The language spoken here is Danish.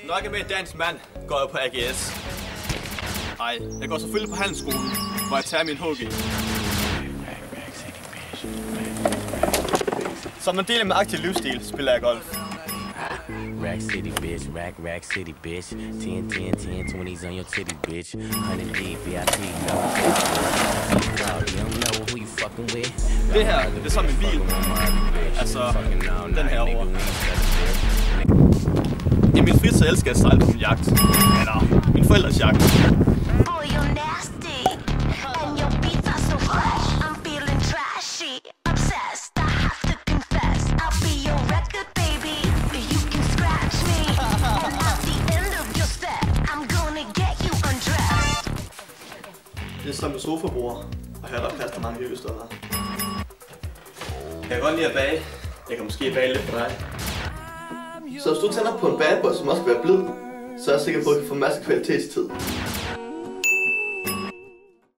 Når jeg er med en dansk mand, går jeg på AGS. Ej, jeg går selvfølgelig på handelsskolen, hvor jeg tager min HG. Som en del af min aktive livsstil spiller jeg golf. Rack City bitch, rack city bitch. 10, 20s on your titty bitch. 100 deep, VIP, no. You don't know who you fucking with. Det her, det er som en bil. Altså, den her over. I min fritid elsker jeg at sejle på min jagt. Eller min forældres jagt. Det er som en sofabord, og her der er plads til mange hyggestunder. Jeg kan godt lide at bage. Jeg kan måske bage lidt for dig. Så hvis du tænder på en badeboy, som også skal være blid, så er jeg sikker på, at du kan få en masse kvalitetstid.